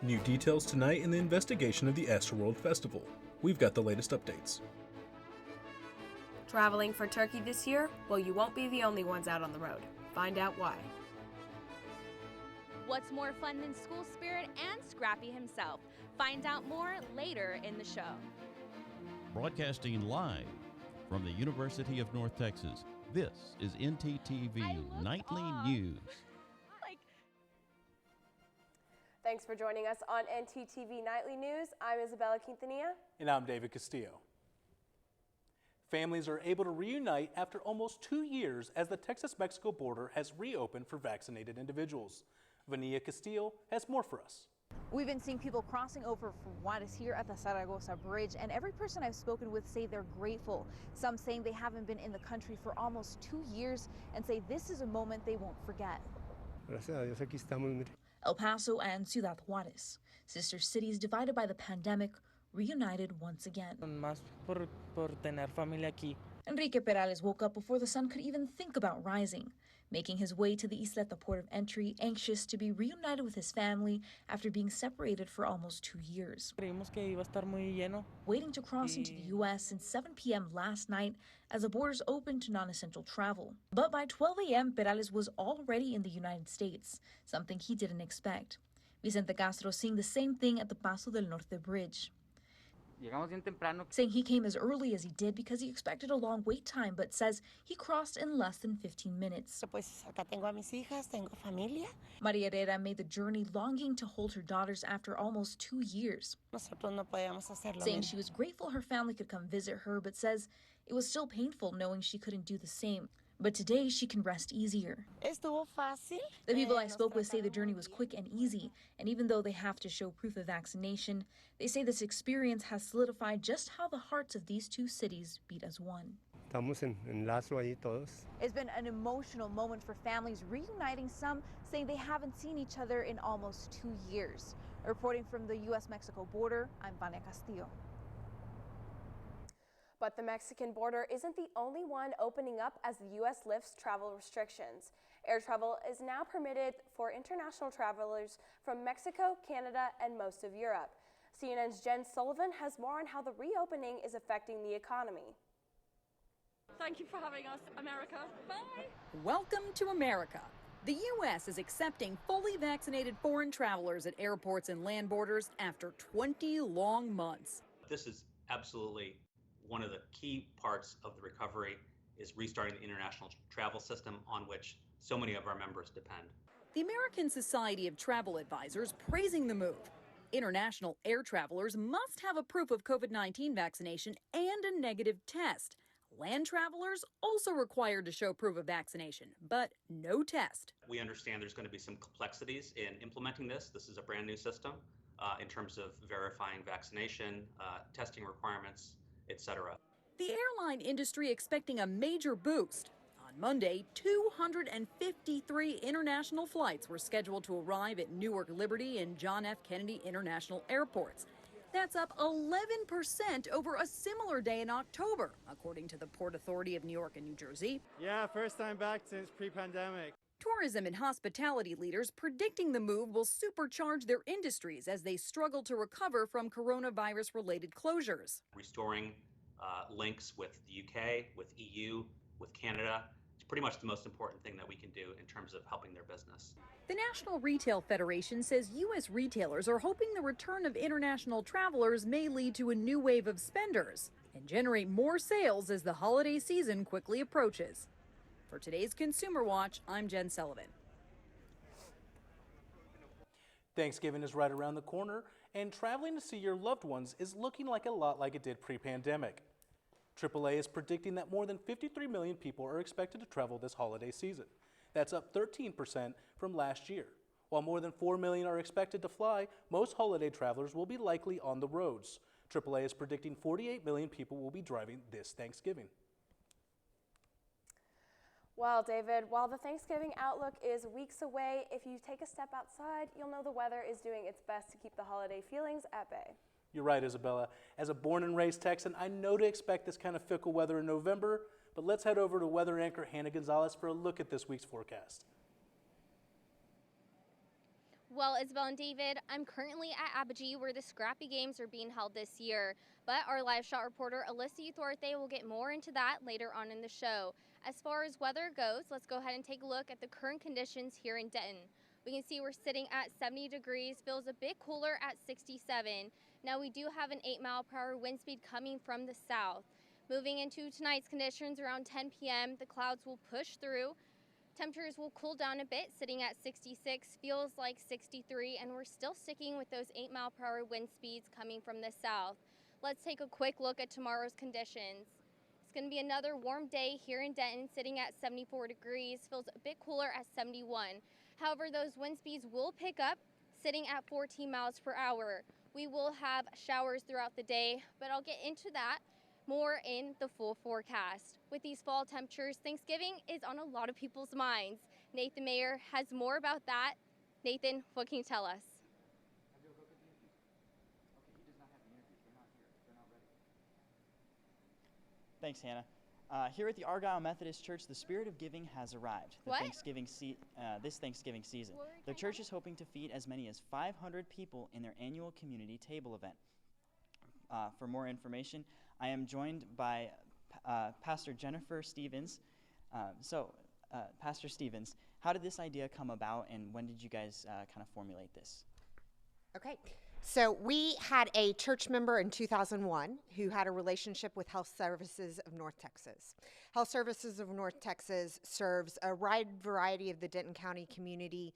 New details tonight in the investigation of the Astroworld Festival. We've got the latest updates. Traveling for Turkey this year? Well, you won't be the only ones out on the road. Find out why. What's more fun than school spirit and Scrappy himself? Find out more later in the show. Broadcasting live from the University of North Texas, this is ntTV Nightly News. Thanks for joining us on ntTV Nightly News. I'm Isabella Quintanilla. And I'm David Castillo. Families are able to reunite after almost 2 years as the Texas-Mexico border has reopened for vaccinated individuals. Vania Castillo has more for us. We've been seeing people crossing over from Juarez here at the Zaragoza Bridge, and every person I've spoken with say they're grateful. Some saying they haven't been in the country for almost 2 years and say this is a moment they won't forget. Gracias a Dios, aquí estamos. El Paso and Ciudad Juarez, sister cities divided by the pandemic, reunited once again. Más por tener familia aquí. Enrique Perales woke up before the sun could even think about rising, making his way to the Isleta port of entry, anxious to be reunited with his family after being separated for almost 2 years. Creímos que iba a estar muy lleno. Waiting to cross into the U.S. since 7 p.m. last night as the borders opened to non-essential travel. But by 12 a.m., Perales was already in the United States, something he didn't expect. Vicente Castro seeing the same thing at the Paso del Norte Bridge. Saying he came as early as he did because he expected a long wait time, but says he crossed in less than 15 minutes. Pues acá tengo a mis hijas, tengo familia. Maria Herrera made the journey longing to hold her daughters after almost 2 years. Nosotros no podíamos hacerlo. Saying she was grateful her family could come visit her, but says it was still painful knowing she couldn't do the same. But today she can rest easier. Estuvo fácil. The people I spoke with say the journey was quick and easy, and even though they have to show proof of vaccination, they say this experience has solidified just how the hearts of these two cities beat as one. Estamos en lazo ahí todos. It's been an emotional moment for families reuniting, some saying they haven't seen each other in almost 2 years. Reporting from the U.S.-Mexico border, I'm Vania Castillo. But the Mexican border isn't the only one opening up as the U.S. lifts travel restrictions. Air travel is now permitted for international travelers from Mexico, Canada, and most of Europe. CNN's Jen Sullivan has more on how the reopening is affecting the economy. Thank you for having us, America. Bye. Welcome to America. The U.S. is accepting fully vaccinated foreign travelers at airports and land borders after 20 long months. This is absolutely one of the key parts of the recovery is restarting the international travel system on which so many of our members depend. The American Society of Travel Advisors praising the move. International air travelers must have a proof of COVID-19 vaccination and a negative test. Land travelers also required to show proof of vaccination, but no test. We understand there's going to be some complexities in implementing this. This is a brand new system in terms of verifying vaccination, testing requirements, etc. The airline industry expecting a major boost. On Monday, 253 international flights were scheduled to arrive at Newark Liberty and John F. Kennedy International Airports. That's up 11% over a similar day in October, according to the Port Authority of New York and New Jersey. Yeah, first time back since pre-pandemic. Tourism and hospitality leaders predicting the move will supercharge their industries as they struggle to recover from coronavirus-related closures. Restoring links with the UK, with EU, with Canada, it's pretty much the most important thing that we can do in terms of helping their business. The National Retail Federation says U.S. retailers are hoping the return of international travelers may lead to a new wave of spenders and generate more sales as the holiday season quickly approaches. For today's Consumer Watch, I'm Jen Sullivan. Thanksgiving is right around the corner, and traveling to see your loved ones is looking like a lot like it did pre-pandemic. AAA is predicting that more than 53 million people are expected to travel this holiday season. That's up 13% from last year. While more than 4 million are expected to fly, most holiday travelers will be likely on the roads. AAA is predicting 48 million people will be driving this Thanksgiving. Well, David, while the Thanksgiving outlook is weeks away, if you take a step outside, you'll know the weather is doing its best to keep the holiday feelings at bay. You're right, Isabella. As a born and raised Texan, I know to expect this kind of fickle weather in November, but let's head over to weather anchor Hannah Gonzalez for a look at this week's forecast. Well, Isabel and David, I'm currently at Apogee where the Scrappy Games are being held this year. But our live shot reporter, Alyssa Uthorthe, will get more into that later on in the show. As far as weather goes, let's go ahead and take a look at the current conditions here in Denton. We can see we're sitting at 70 degrees, feels a bit cooler at 67. Now we do have an 8-mile-per-hour wind speed coming from the south. Moving into tonight's conditions around 10 p.m., the clouds will push through. Temperatures will cool down a bit, sitting at 66, feels like 63, and we're still sticking with those 8-mile-per-hour wind speeds coming from the south. Let's take a quick look at tomorrow's conditions. It's going to be another warm day here in Denton, sitting at 74 degrees, feels a bit cooler at 71. However, those wind speeds will pick up, sitting at 14 miles per hour. We will have showers throughout the day, but I'll get into that more in the full forecast. With these fall temperatures, Thanksgiving is on a lot of people's minds. Nathan Mayer has more about that. Nathan, what can you tell us? Thanks, Hannah. Here at the Argyle Methodist Church, the spirit of giving has arrived. This Thanksgiving season. The church is hoping to feed as many as 500 people in their annual community table event. For more information, I am joined by Pastor Jennifer Stevens. Pastor Stevens, how did this idea come about, and when did you guys kind of formulate this? Okay, so we had a church member in 2001 who had a relationship with Health Services of North Texas. Health Services of North Texas serves a wide variety of the Denton County community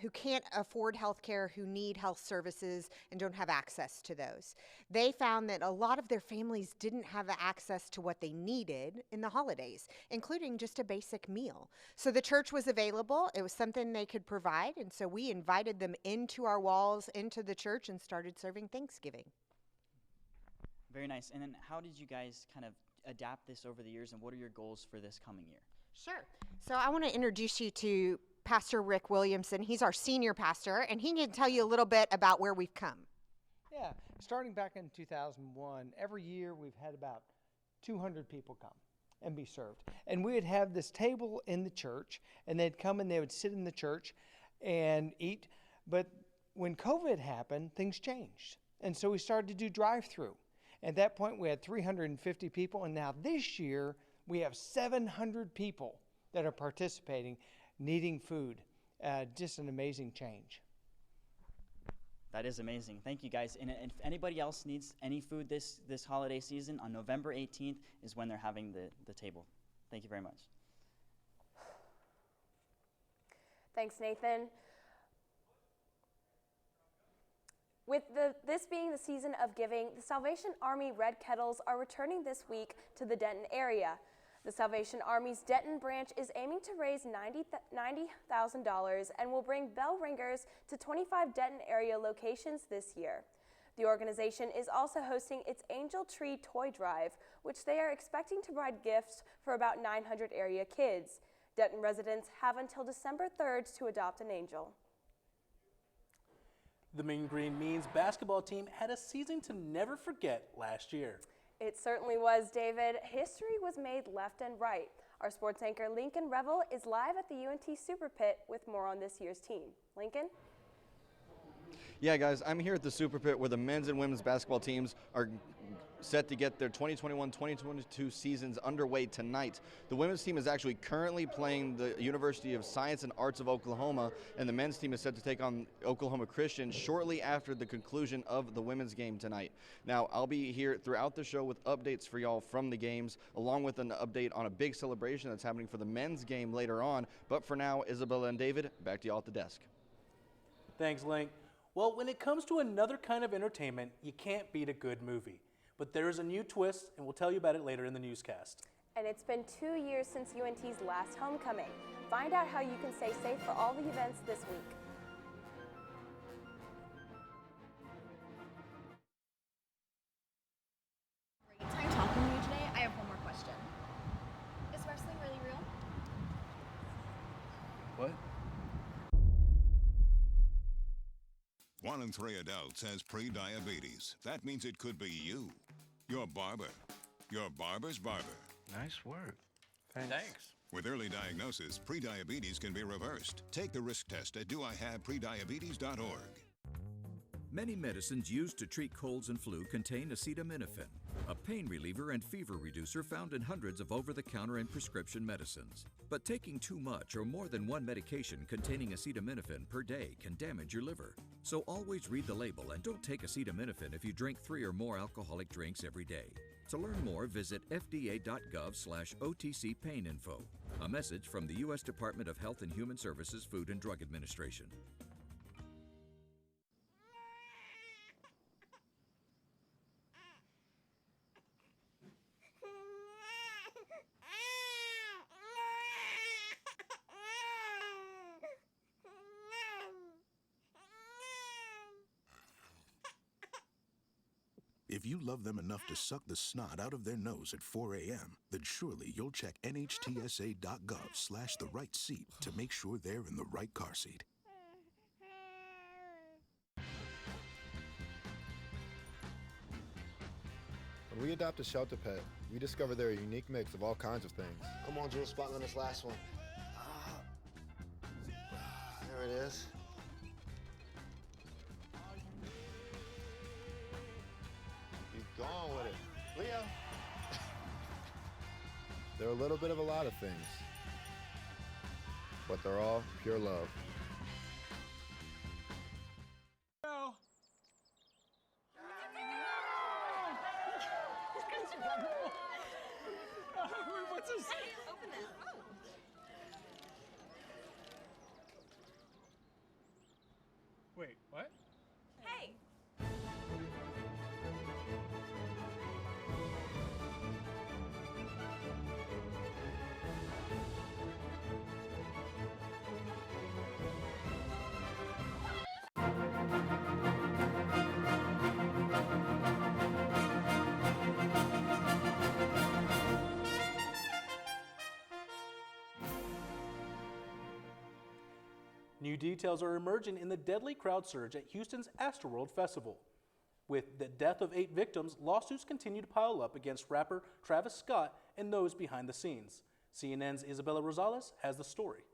who can't afford health care, who need health services and don't have access to those. They found that a lot of their families didn't have access to what they needed in the holidays, including just a basic meal. So the church was available. It was something they could provide, and so we invited them into our walls, into the church, and started serving Thanksgiving. Very nice. And then how did you guys kind of adapt this over the years, and what are your goals for this coming year? Sure. So I want to introduce you to Pastor Rick Williamson. He's our senior pastor, and he can tell you a little bit about where we've come. Yeah, starting back in 2001, every year we've had about 200 people come and be served. And we would have this table in the church, and they'd come and they would sit in the church and eat. But when COVID happened, things changed. And so we started to do drive-through. At that point, we had 350 people, and now this year, we have 700 people that are participating, needing food. Just an amazing change. That is amazing. Thank you, guys. And if anybody else needs any food this holiday season, on November 18th is when they're having the table. Thank you very much. Thanks, Nathan. With this being the season of giving, the Salvation Army Red Kettles are returning this week to the Denton area. The Salvation Army's Denton branch is aiming to raise $90,000 and will bring bell ringers to 25 Denton area locations this year. The organization is also hosting its Angel Tree Toy Drive, which they are expecting to provide gifts for about 900 area kids. Denton residents have until December 3rd to adopt an angel. The Mean Green Means basketball team had a season to never forget last year. It certainly was, David. History was made left and right. Our sports anchor Lincoln Revel is live at the UNT Super Pit with more on this year's team. Lincoln? Yeah, guys, I'm here at the Super Pit where the men's and women's basketball teams are set to get their 2021-2022 seasons underway tonight. The women's team is actually currently playing the University of Science and Arts of Oklahoma, and the men's team is set to take on Oklahoma Christian shortly after the conclusion of the women's game tonight. Now, I'll be here throughout the show with updates for y'all from the games, along with an update on a big celebration that's happening for the men's game later on. But for now, Isabella and David, back to y'all at the desk. Thanks, Link. Well, when it comes to another kind of entertainment, you can't beat a good movie. But there is a new twist, and we'll tell you about it later in the newscast. And it's been 2 years since UNT's last homecoming. Find out how you can stay safe for all the events this week. Great time talking to you today. I have one more question. Is wrestling really real? What? 1 in 3 adults has pre-diabetes. That means it could be you. Your barber. Your barber's barber. Nice work. Thanks. With early diagnosis, prediabetes can be reversed. Take the risk test at doihaveprediabetes.org. Many medicines used to treat colds and flu contain acetaminophen, a pain reliever and fever reducer found in hundreds of over-the-counter and prescription medicines. But taking too much or more than one medication containing acetaminophen per day can damage your liver. So always read the label and don't take acetaminophen if you drink 3 or more alcoholic drinks every day. To learn more, visit fda.gov/OTC pain info. A message from the U.S. Department of Health and Human Services Food and Drug Administration. If you love them enough to suck the snot out of their nose at 4 a.m., then surely you'll check nhtsa.gov/the right seat to make sure they're in the right car seat. When we adopt a shelter pet, we discover they're a unique mix of all kinds of things. Come on, Drew, spot on this last one. There it is. Keep going with it. Leo. They're a little bit of a lot of things, but they're all pure love. No. What's this? Open that. Oh. Wait, what? Hey. New details are emerging in the deadly crowd surge at Houston's Astroworld Festival. With the death of 8 victims, lawsuits continue to pile up against rapper Travis Scott and those behind the scenes. CNN's Isabella Rosales has the story.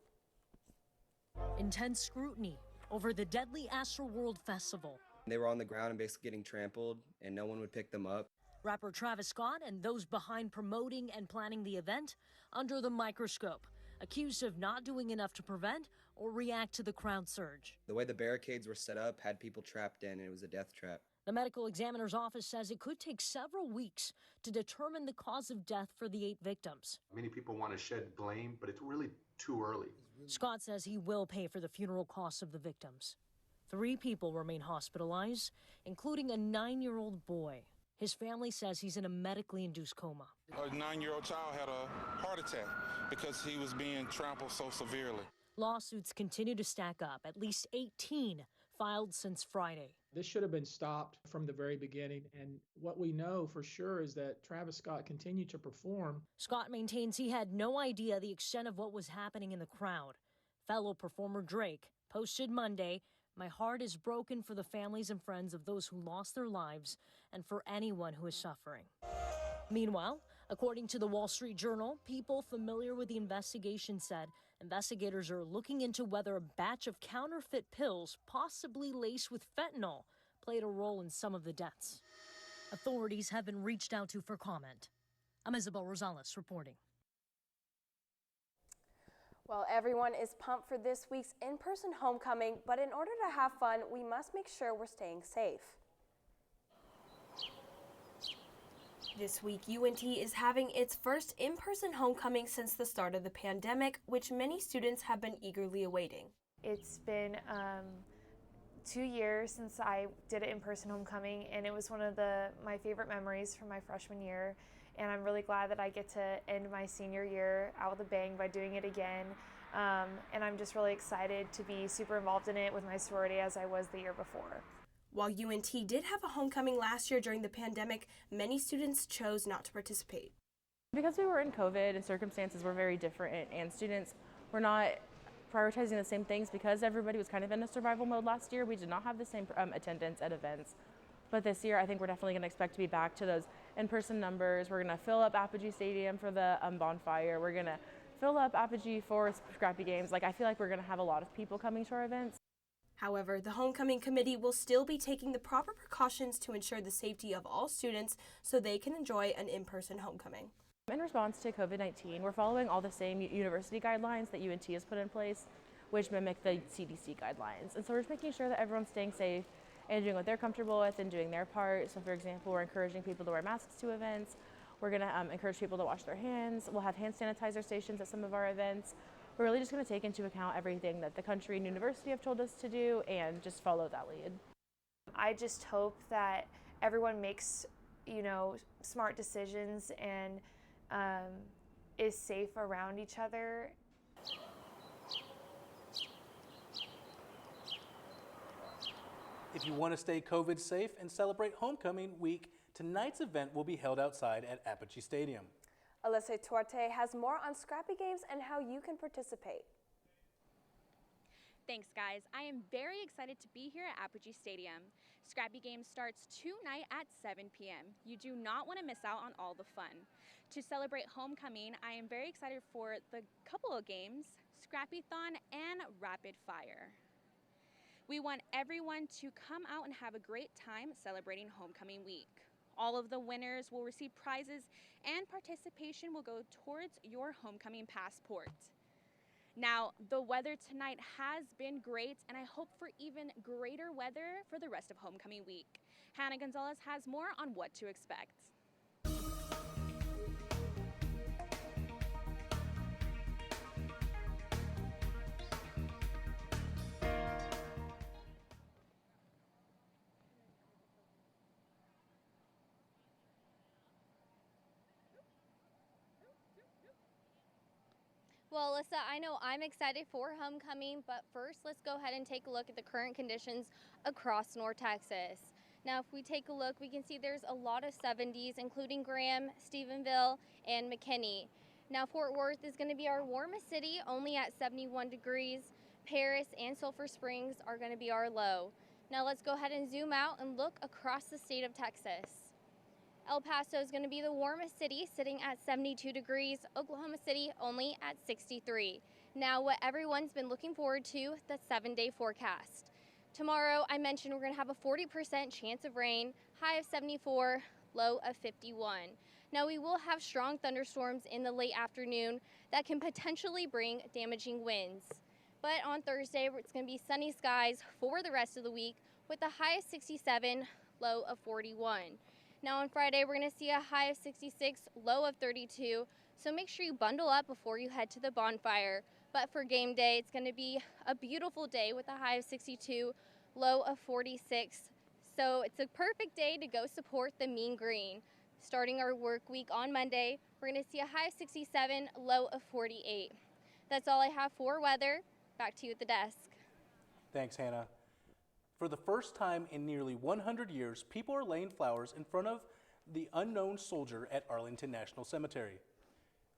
Intense scrutiny over the deadly Astroworld Festival. They were on the ground and basically getting trampled, and no one would pick them up. Rapper Travis Scott and those behind promoting and planning the event under the microscope, accused of not doing enough to prevent or react to the crowd surge. The way the barricades were set up had people trapped in, and it was a death trap. The medical examiner's office says it could take several weeks to determine the cause of death for the 8 victims. Many people want to shed blame, but it's really too early. Scott says he will pay for the funeral costs of the victims. 3 people remain hospitalized, including a 9-year-old boy. His family says he's in a medically induced coma. A 9-year-old child had a heart attack because he was being trampled so severely. Lawsuits continue to stack up, at least 18 filed since Friday. This should have been stopped from the very beginning, and what we know for sure is that Travis Scott continued to perform. Scott maintains he had no idea the extent of what was happening in the crowd. Fellow performer Drake posted Monday, "My heart is broken for the families and friends of those who lost their lives and for anyone who is suffering." Meanwhile, according to the Wall Street Journal, people familiar with the investigation said investigators are looking into whether a batch of counterfeit pills, possibly laced with fentanyl, played a role in some of the deaths. Authorities have been reached out to for comment. I'm Isabel Rosales reporting. Well, everyone is pumped for this week's in-person homecoming, but in order to have fun, we must make sure we're staying safe. This week, UNT is having its first in-person homecoming since the start of the pandemic, which many students have been eagerly awaiting. It's been 2 years since I did an in-person homecoming, and it was one of my favorite memories from my freshman year. And I'm really glad that I get to end my senior year out with a bang by doing it again. And I'm just really excited to be super involved in it with my sorority as I was the year before. While UNT did have a homecoming last year during the pandemic, many students chose not to participate. Because we were in COVID and circumstances were very different, and students were not prioritizing the same things because everybody was kind of in a survival mode last year, we did not have the same attendance at events. But this year, I think we're definitely going to expect to be back to those in-person numbers. We're going to fill up Apogee Stadium for the bonfire. We're going to fill up Apogee for Scrappy Games. Like, I feel like we're going to have a lot of people coming to our events. However, the homecoming committee will still be taking the proper precautions to ensure the safety of all students so they can enjoy an in-person homecoming. In response to COVID-19, we're following all the same university guidelines that UNT has put in place, which mimic the CDC guidelines. And so we're just making sure that everyone's staying safe and doing what they're comfortable with and doing their part. So for example, we're encouraging people to wear masks to events. We're going to encourage people to wash their hands. We'll have hand sanitizer stations at some of our events. We're really just going to take into account everything that the country and university have told us to do and just follow that lead. I just hope that everyone makes, smart decisions and is safe around each other. If you want to stay COVID safe and celebrate homecoming week, tonight's event will be held outside at Apogee Stadium. Alyssa Tuarte has more on Scrappy Games and how you can participate. Thanks, guys. I am very excited to be here at Apogee Stadium. Scrappy Games starts tonight at 7 p.m. You do not want to miss out on all the fun. To celebrate homecoming, I am very excited for the couple of games, Scrappy-thon and Rapid Fire. We want everyone to come out and have a great time celebrating homecoming week. All of the winners will receive prizes and participation will go towards your homecoming passport. Now, the weather tonight has been great, and I hope for even greater weather for the rest of homecoming week. Hannah Gonzalez has more on what to expect. Well, Alyssa, I know I'm excited for homecoming, but first let's go ahead and take a look at the current conditions across North Texas. Now, if we take a look, we can see there's a lot of 70s, including Graham, Stephenville, and McKinney. Now, Fort Worth is going to be our warmest city, only at 71 degrees. Paris and Sulphur Springs are going to be our low. Now, let's go ahead and zoom out and look across the state of Texas. El Paso is going to be the warmest city, sitting at 72 degrees. Oklahoma City only at 63. Now, what everyone's been looking forward to, the 7-day forecast. Tomorrow, I mentioned we're going to have a 40% chance of rain, high of 74, low of 51. Now, we will have strong thunderstorms in the late afternoon that can potentially bring damaging winds. But on Thursday, it's going to be sunny skies for the rest of the week with a high of 67, low of 41. Now on Friday, we're going to see a high of 66, low of 32, so make sure you bundle up before you head to the bonfire. But for game day, it's going to be a beautiful day with a high of 62, low of 46. So it's a perfect day to go support the Mean Green. Starting our work week on Monday, we're going to see a high of 67, low of 48. That's all I have for weather. Back to you at the desk. Thanks, Hannah. For the first time in nearly 100 years, people are laying flowers in front of the unknown soldier at Arlington National Cemetery.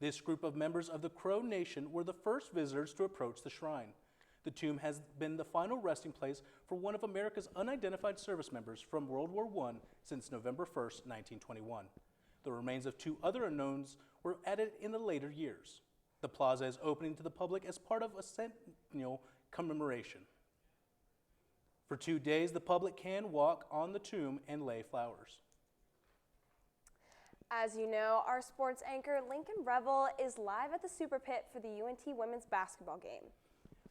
This group of members of the Crow Nation were the first visitors to approach the shrine. The tomb has been the final resting place for one of America's unidentified service members from World War I since November 1st, 1921. The remains of two other unknowns were added in the later years. The plaza is opening to the public as part of a centennial commemoration. For 2 days, the public can walk on the tomb and lay flowers. As you know, our sports anchor Lincoln Revel is live at the Super Pit for the UNT women's basketball game.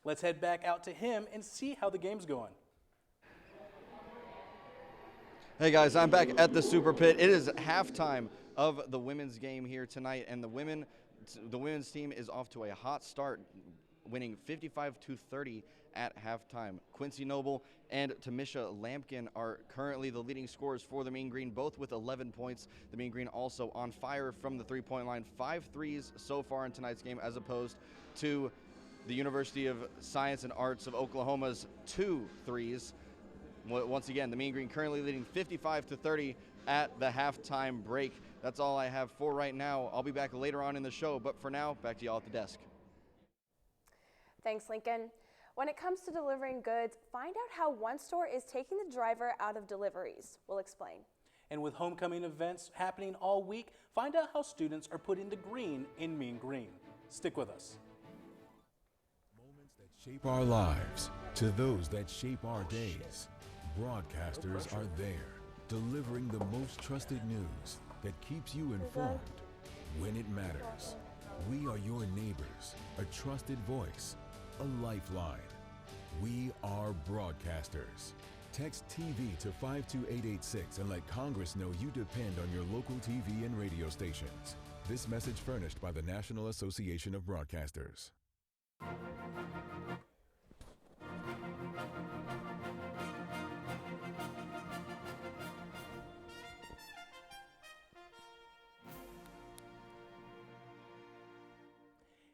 Let's head back out to him and see how the game's going. Hey guys, I'm back at the Super Pit. It is halftime of the women's game here tonight, and the women's team is off to a hot start, winning 55-30 at halftime. Quincy Noble and Tamisha Lampkin are currently the leading scorers for the Mean Green, both with 11 points. The Mean Green also on fire from the three-point line. 5 threes so far in tonight's game, as opposed to the University of Science and Arts of Oklahoma's 2 threes. Once again, the Mean Green currently leading 55-30 at the halftime break. That's all I have for right now. I'll be back later on in the show, but for now, back to y'all at the desk. Thanks, Lincoln. When it comes to delivering goods, find out how one store is taking the driver out of deliveries. We'll explain. And with homecoming events happening all week, find out how students are putting the green in Mean Green. Stick with us. Moments that shape our lives to those that shape our days. Broadcasters are there, delivering the most trusted news that keeps you informed when it matters. We are your neighbors, a trusted voice, a lifeline. We are broadcasters. Text TV to 52886 and let Congress know you depend on your local TV and radio stations. This message furnished by the National Association of Broadcasters.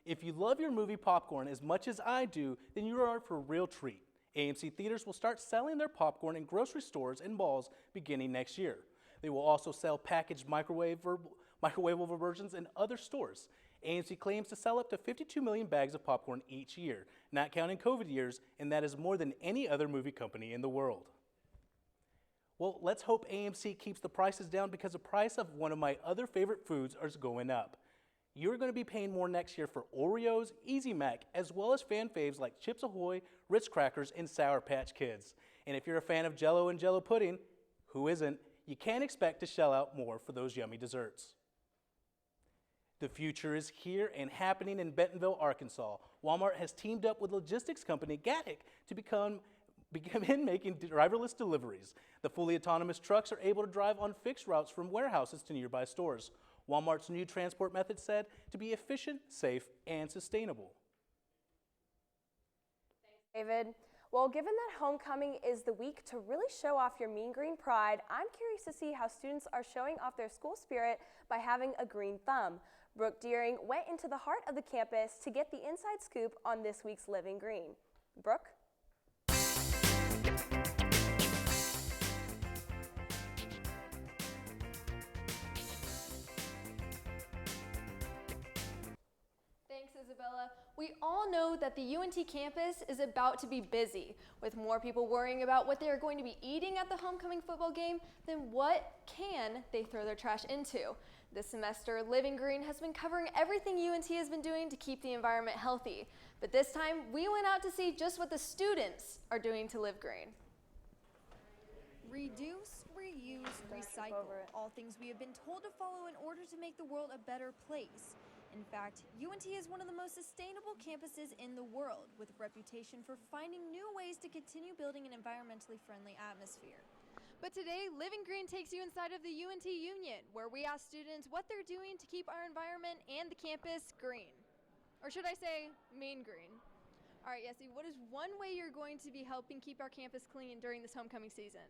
If you love your movie popcorn as much as I do, then you are for a real treat. AMC Theaters will start selling their popcorn in grocery stores and malls beginning next year. They will also sell packaged microwavable versions in other stores. AMC claims to sell up to 52 million bags of popcorn each year, not counting COVID years, and that is more than any other movie company in the world. Well, let's hope AMC keeps the prices down because the price of one of my other favorite foods is going up. You're going to be paying more next year for Oreos, Easy Mac, as well as fan faves like Chips Ahoy, Ritz Crackers, and Sour Patch Kids. And if you're a fan of Jell-O and Jell-O pudding, who isn't, you can't expect to shell out more for those yummy desserts. The future is here and happening in Bentonville, Arkansas. Walmart has teamed up with logistics company Gatik to begin making driverless deliveries. The fully autonomous trucks are able to drive on fixed routes from warehouses to nearby stores. Walmart's new transport method said to be efficient, safe, and sustainable. Thanks, David. Well, given that homecoming is the week to really show off your mean green pride, I'm curious to see how students are showing off their school spirit by having a green thumb. Brooke Deering went into the heart of the campus to get the inside scoop on this week's Living Green. Brooke? Thanks, Isabella. We all know that the UNT campus is about to be busy, with more people worrying about what they are going to be eating at the homecoming football game than what can they throw their trash into. This semester, Living Green has been covering everything UNT has been doing to keep the environment healthy. But this time, we went out to see just what the students are doing to live green. Reduce, reuse, recycle. All things we have been told to follow in order to make the world a better place. In fact, UNT is one of the most sustainable campuses in the world, with a reputation for finding new ways to continue building an environmentally friendly atmosphere. But today, Living Green takes you inside of the UNT Union, where we ask students what they're doing to keep our environment and the campus green. Or should I say, mean green. All right, Yessie, what is one way you're going to be helping keep our campus clean during this homecoming season?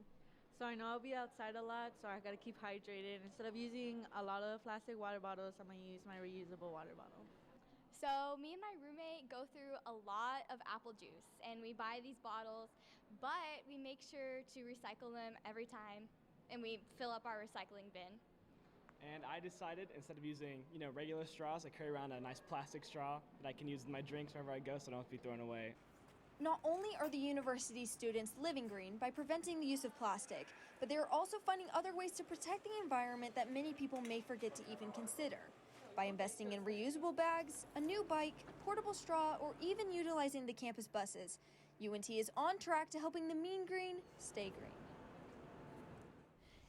So I know I'll be outside a lot, so I gotta keep hydrated. Instead of using a lot of plastic water bottles, I'm gonna use my reusable water bottle. So me and my roommate go through a lot of apple juice, and we buy these bottles, but we make sure to recycle them every time, and we fill up our recycling bin. And I decided, instead of using, regular straws, I carry around a nice plastic straw that I can use in my drinks wherever I go so I don't have to be thrown away. Not only are the university students living green by preventing the use of plastic, but they are also finding other ways to protect the environment that many people may forget to even consider. By investing in reusable bags, a new bike, portable straw, or even utilizing the campus buses, UNT is on track to helping the mean green stay green.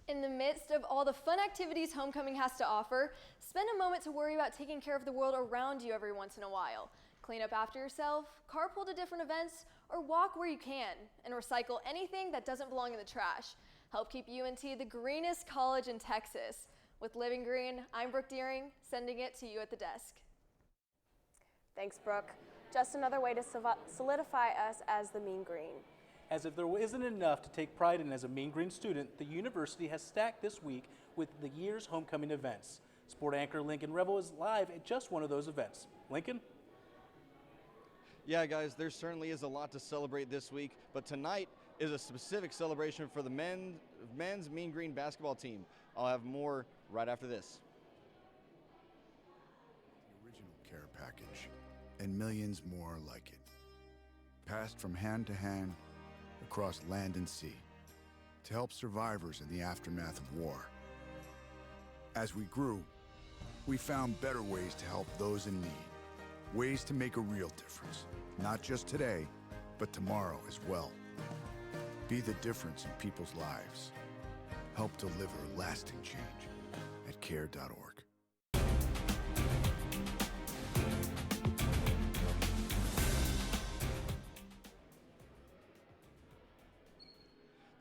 In the midst of all the fun activities homecoming has to offer, spend a moment to worry about taking care of the world around you every once in a while. Clean up after yourself, carpool to different events, or walk where you can, and recycle anything that doesn't belong in the trash. Help keep UNT the greenest college in Texas. With Living Green, I'm Brooke Deering, sending it to you at the desk. Thanks, Brooke. Just another way to solidify us as the mean green. As if there isn't enough to take pride in as a mean green student, the university has stacked this week with the year's homecoming events. Sport anchor Lincoln Revel is live at just one of those events. Lincoln? Yeah, guys, there certainly is a lot to celebrate this week, but tonight is a specific celebration for the men's Mean Green basketball team. I'll have more right after this. The original care package, and millions more like it, passed from hand to hand across land and sea to help survivors in the aftermath of war. As we grew, we found better ways to help those in need. Ways to make a real difference, not just today, but tomorrow as well. Be the difference in people's lives. Help deliver lasting change at care.org.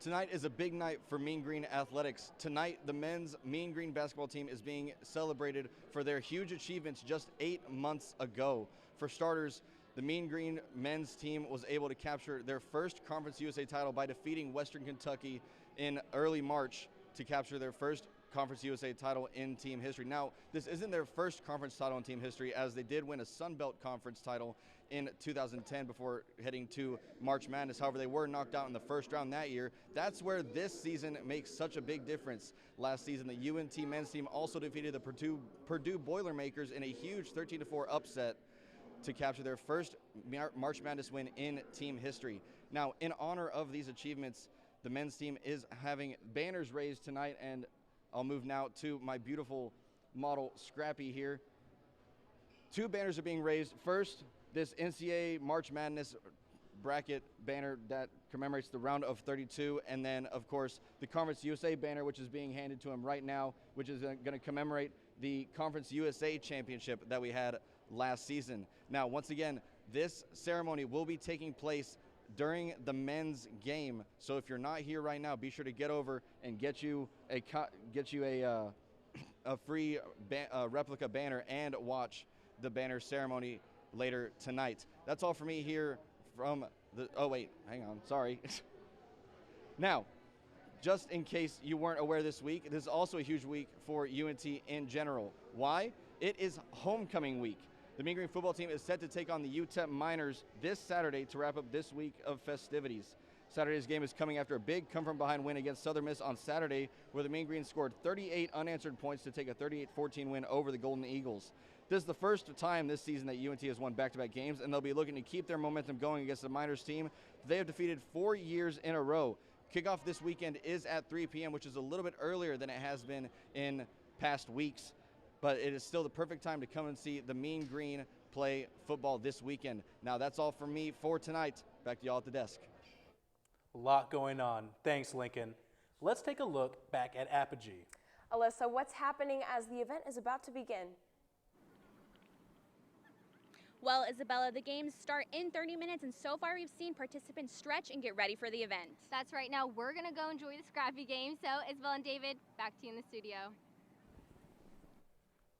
Tonight is a big night for Mean Green Athletics. Tonight, the men's Mean Green basketball team is being celebrated for their huge achievements just 8 months ago. For starters, the Mean Green men's team was able to capture their first Conference USA title by defeating Western Kentucky in early March to capture their first Conference USA title in team history. Now, this isn't their first conference title in team history, as they did win a Sun Belt Conference title in 2010 before heading to March Madness. However, they were knocked out in the first round that year. That's where this season makes such a big difference. Last season, the UNT men's team also defeated the Purdue Boilermakers in a huge 13-4 upset to capture their first March Madness win in team history. Now, in honor of these achievements, the men's team is having banners raised tonight, and I'll move now to my beautiful model, Scrappy, here. 2 banners are being raised. First, this NCAA March Madness bracket banner that commemorates the round of 32, and then, of course, the Conference USA banner, which is being handed to him right now, which is going to commemorate the Conference USA championship that we had last season. Now, once again, this ceremony will be taking place during the men's game. So if you're not here right now, be sure to get over and get you a free replica banner and watch the banner ceremony later tonight. That's all for me here from the, oh wait, hang on, sorry. Now, just in case you weren't aware this week, this is also a huge week for UNT in general. Why? It is homecoming week. The Mean Green football team is set to take on the UTEP Miners this Saturday to wrap up this week of festivities. Saturday's game is coming after a big come-from-behind win against Southern Miss on Saturday, where the Mean Green scored 38 unanswered points to take a 38-14 win over the Golden Eagles. This is the first time this season that UNT has won back-to-back games, and they'll be looking to keep their momentum going against the Miners team they have defeated 4 years in a row. Kickoff this weekend is at 3 p.m., which is a little bit earlier than it has been in past weeks, but it is still the perfect time to come and see the Mean Green play football this weekend. Now, that's all from me for tonight. Back to y'all at the desk. A lot going on. Thanks, Lincoln. Let's take a look back at Apogee. Alyssa, what's happening as the event is about to begin? Well, Isabella, the games start in 30 minutes, and so far we've seen participants stretch and get ready for the event. That's right. Now we're going to go enjoy the Scrappy game. So, Isabel and David, back to you in the studio.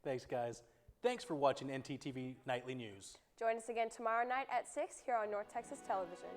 Thanks, guys. Thanks for watching ntTV Nightly News. Join us again tomorrow night at 6 here on North Texas Television.